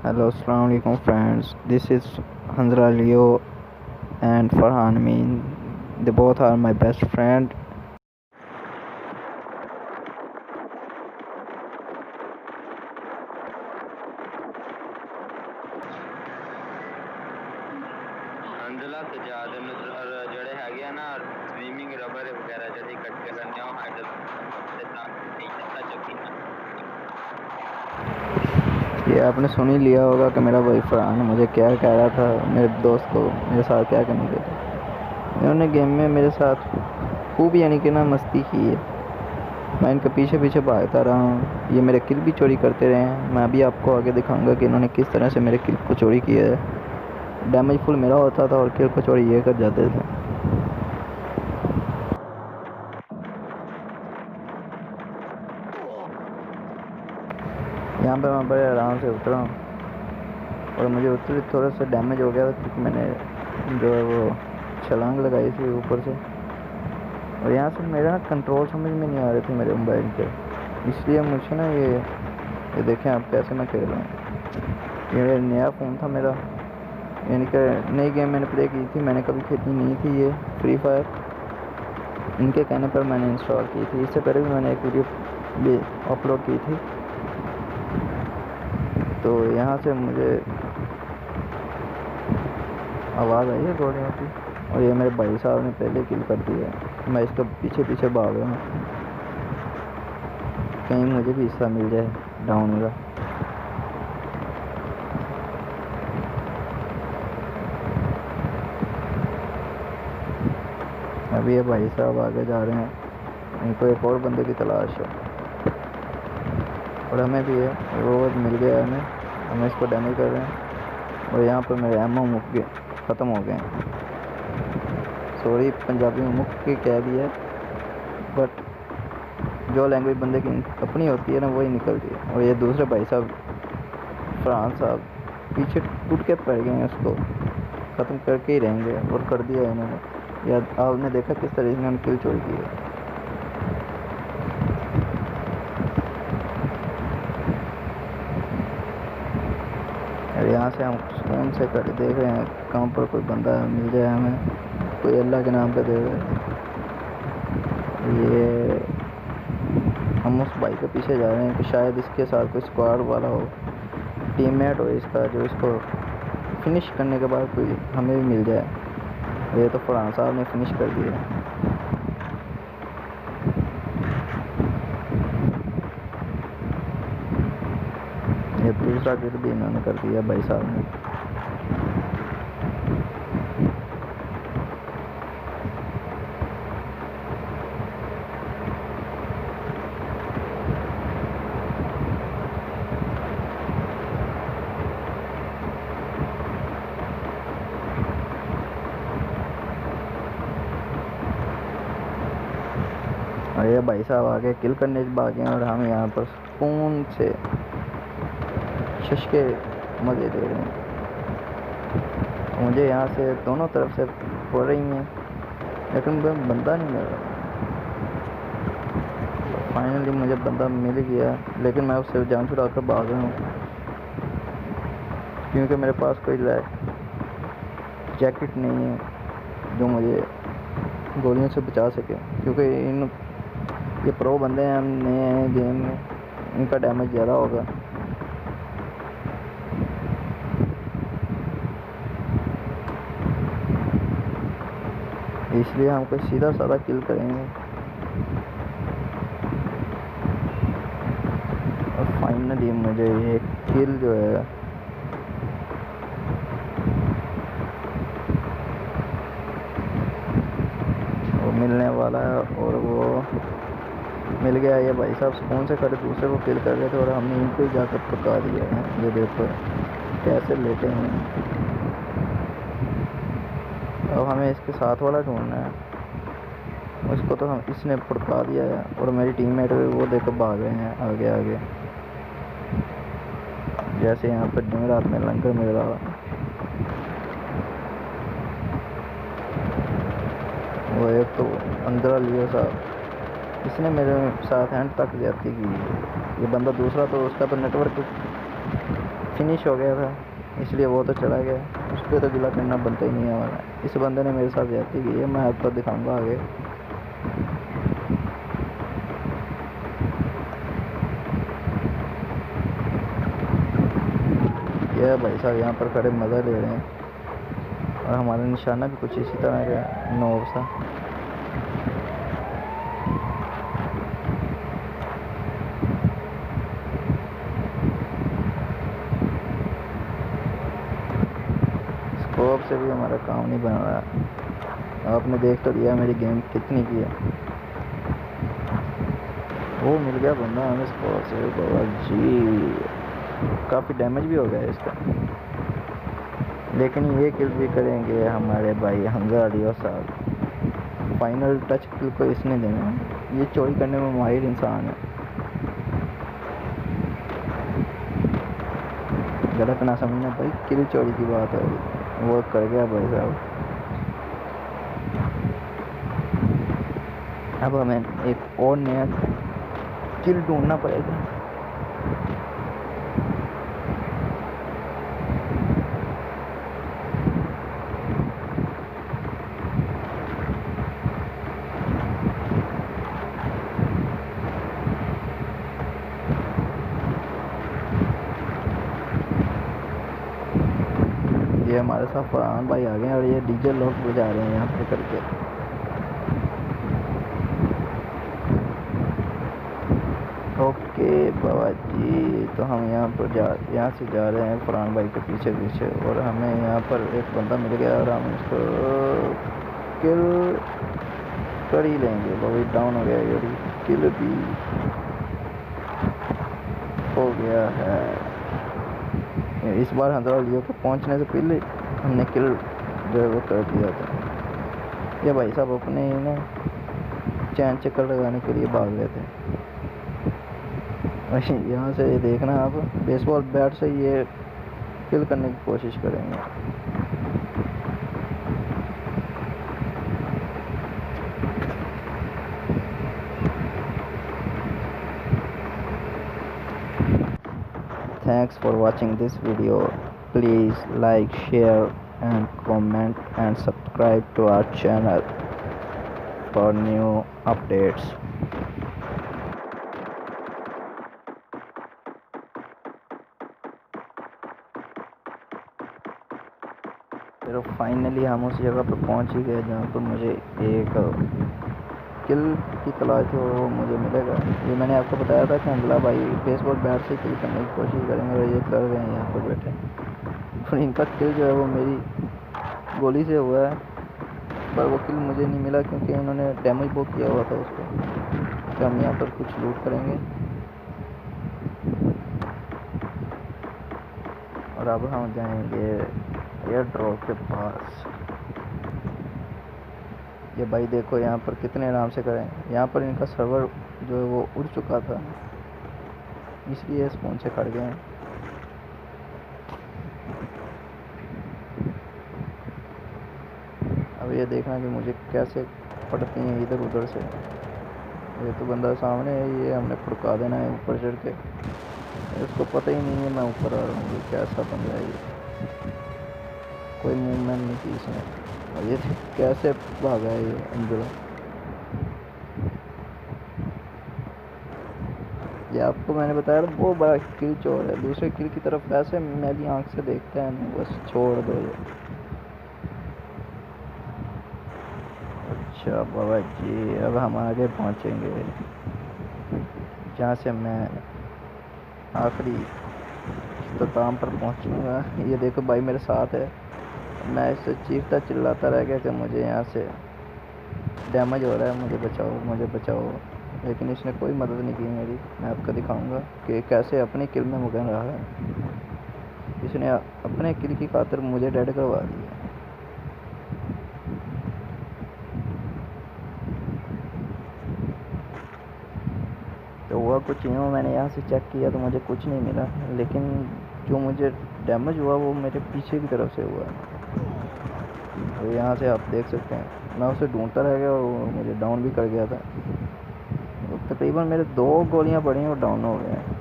Hello, Assalamu alaikum friends. This is Hanzra Leo and Farhan Amin. They both are my best friend. ਹੰਜ਼ਲਾ ਸਜਾਦ ਜਿਹੜੇ ਹੈਗੇ ਆ ਨਾ swimming rubber ਵਗੈरह ਜਿਹੜੀ ਇਕੱਠੇ करने हो हैंडल से ये आपने सुन ही लिया होगा कि मेरा भाई फरहान मुझे क्या कह रहा था मेरे दोस्त को मेरे साथ क्या करने के लिए। इन्होंने गेम में मेरे साथ खूब यानी कि ना मस्ती की है। मैं इनके पीछे पीछे भागता रहा हूँ। ये मेरे किल भी चोरी करते रहे हैं। मैं अभी आपको आगे दिखाऊंगा कि इन्होंने किस तरह से मेरे किल को चोरी किया है। डैमेज फुल मेरा होता था और किल को चोरी ये कर जाते थे। यहाँ पे मैं बड़े आराम से उतरा हूँ और मुझे उतरी थोड़ा सा डैमेज हो गया था क्योंकि मैंने जो है वो छलांग लगाई थी ऊपर से। और यहाँ से मेरा ना कंट्रोल समझ में नहीं आ रहे थे मेरे मोबाइल पे, इसलिए मुझे ना ये देखें आप कैसे मैं खेल रहा हूँ। ये नया फ़ोन था मेरा, यानी कि नई गेम मैंने प्ले की थी, मैंने कभी खेली नहीं थी ये फ्री फायर। इनके कहने पर मैंने इंस्टॉल की थी। इससे पहले भी मैंने एक वीडियो भी अपलोड की थी। तो यहाँ से मुझे आवाज़ आई है गोलियों की और ये मेरे भाई साहब ने पहले किल कर दिया है। मैं इसके पीछे पीछे भाग रहा हूँ, कहीं मुझे भी हिस्सा मिल जाए डाउन का। अभी ये भाई साहब आगे जा रहे हैं, इनको एक और बंदे की तलाश है और हमें भी है। वो मिल गया है हमें इसको डैमेज कर रहे हैं और यहाँ पर मेरे एमओ मुक गए, ख़त्म हो गए। सॉरी पंजाबी में मुक के कह दिया, बट जो लैंग्वेज बंदे की अपनी होती है ना वही निकलती है। और ये दूसरे भाई साहब फरहान साहब पीछे टूट के पड़ गए हैं, उसको ख़त्म करके ही रहेंगे और कर दिया इन्होंने। या आपने देखा किस तरह से इन्होंने किल चोरी की है। यहाँ से हम फ़ोन से कर देख रहे हैं कहाँ पर कोई बंदा मिल जाए हमें, कोई अल्लाह के नाम पे दे दे। ये हम उस भाई के पीछे जा रहे हैं कि शायद इसके साथ कोई स्क्वाड वाला हो, टीममेट हो इसका, जो इसको फिनिश करने के बाद कोई हमें भी मिल जाए। ये तो फरहान साहब ने फिनिश कर दिया। ये दूसरा किल भी इन्होंने कर दिया भाई साहब ने। और ये भाई साहब आगे किल करने भागे हैं और हम यहाँ पर सुकून से शश के मज़े ले रहे हैं। मुझे यहाँ से दोनों तरफ से पड़ रही हैं लेकिन बंदा नहीं मिल रहा। फाइनली मुझे बंदा मिल गया, लेकिन मैं उससे जान छुड़ा कर भाग रहा हूँ क्योंकि मेरे पास कोई जैकेट नहीं है जो मुझे गोलियों से बचा सके। क्योंकि ये प्रो बंदे हैं, हम नए हैं गेम में, इनका डैमेज ज़्यादा होगा। इसलिए हम कोई सीधा साधा किल करेंगे। और फाइनली मुझे ये किल जो है वो मिलने वाला है और वो मिल गया। ये भाई साहब सुकून से खड़े दूसरे को किल कर रहे थे और हमने इनको ही जाकर पका दिया है। ये देखो कैसे लेटे हैं। अब हमें इसके साथ वाला ढूंढना है, उसको तो हम इसने पड़का दिया है और मेरी टीममेट वो देखो भाग रहे हैं आगे आगे, जैसे यहाँ पर जमेरात में लंगर मिल रहा। वो एक तो अंदर लियो साहब, इसने मेरे साथ हैंड तक ज्यादती की। ये बंदा दूसरा तो उसका तो नेटवर्क फिनिश हो गया था, इसलिए वो तो चला गया। उस पर तो गिला करना बनता ही नहीं है हमारा। इस बंदे ने मेरे साथ ज्यादती की है, मैं आपको दिखाऊंगा आगे। यह भाई साहब यहाँ पर खड़े मज़ा ले रहे हैं, और हमारा निशाना भी कुछ इसी तरह का नोब सा। स्कोप से भी हमारा काम नहीं बन रहा। आपने देख तो लिया मेरी गेम कितनी की है। वो मिल गया बंदा हमें स्कोप से, बाबा जी काफ़ी डैमेज भी हो गया इसका। लेकिन ये किल भी करेंगे हमारे भाई हमजा अली साहब। फाइनल टच किल को इसने देना। ये चोरी करने में माहिर इंसान है। गलत ना समझना भाई, किल चोरी की बात है, वो कर गया भाई साहब। अब हमें एक और नया किल ढूंढना पड़ेगा। ये हमारे साथ फरहान भाई आ गए हैं, और ये डीजे लोग बजा रहे हैं यहाँ पे करके। ओके बाबा जी, तो हम यहाँ से जा रहे हैं फरहान भाई के पीछे पीछे, और हमें यहाँ पर एक बंदा मिल गया, और हम इसको किल कर ही लेंगे। बाबा डाउन हो गया, ये किल भी हो गया है। इस बार हज़ार लियो को पहुंचने से पहले हमने किल जो है वो कर दिया था। ये भाई साहब अपने ही ना चैन चक्कर लगाने के लिए भाग गए थे। यहाँ से ये देखना आप, बेसबॉल बैट से ये किल करने की कोशिश करेंगे। Thanks for watching this video. Please like, share and comment and subscribe to our channel for new updates. तो फाइनली हम उस जगह पर पहुंच ही गए जहाँ पर मुझे एक किल की तलाश थी, और वो मुझे मिलेगा। ये मैंने आपको बताया था कि हमला भाई बेसबॉल बैट से किल करने की कोशिश करेंगे, और ये कर रहे हैं यहाँ पर बैठे। और इनका किल जो है वो मेरी गोली से हुआ है, पर वो किल मुझे नहीं मिला क्योंकि इन्होंने डैमेज बहुत किया हुआ था उसको। तो हम यहाँ पर कुछ लूट करेंगे, और अब हम जाएंगे एयर ड्रॉप के पास। ये भाई देखो यहाँ पर कितने आराम से करें। यहाँ पर इनका सर्वर जो है वो उड़ चुका था, इसलिए स्पॉन से खड़ गए हैं। अब ये देखना कि मुझे कैसे पड़ती हैं इधर उधर से। ये तो बंदा सामने है, ये हमने फुड़का देना है ऊपर चढ़ के। इसको पता ही नहीं है मैं ऊपर आ रहा हूँ। ये कैसा बंदा है, ये कोई मूवमेंट नहीं की इसने। और ये कैसे भागा है ये अंजुला। ये आपको मैंने बताया था वो बड़ा किल चोर है, दूसरे किल की तरफ ऐसे मैली आंख से देखता है, बस छोड़ दो ये। अच्छा बाबा जी, अब हम आगे पहुंचेंगे जहाँ से मैं आखिरी इख्तिताम पर पहुंचूंगा। ये देखो भाई मेरे साथ है, मैं इससे चीखता चिल्लाता रह गया कि मुझे यहाँ से डैमेज हो रहा है, मुझे बचाओ मुझे बचाओ, लेकिन इसने कोई मदद नहीं की मेरी। मैं आपको दिखाऊंगा कि कैसे अपनी किल में मगन रहा है। इसने अपने किल की खातिर मुझे डेड करवा दिया। तो हुआ कुछ यूँ, मैंने यहाँ से चेक किया तो मुझे कुछ नहीं मिला, लेकिन जो मुझे डैमेज हुआ वो मेरे पीछे की तरफ से हुआ है। तो यहाँ से आप देख सकते हैं मैं उसे ढूंढता रह गया और वो मुझे डाउन भी कर गया था। तो तकरीबन मेरे 2 गोलियां पड़ी और डाउन हो गए हैं।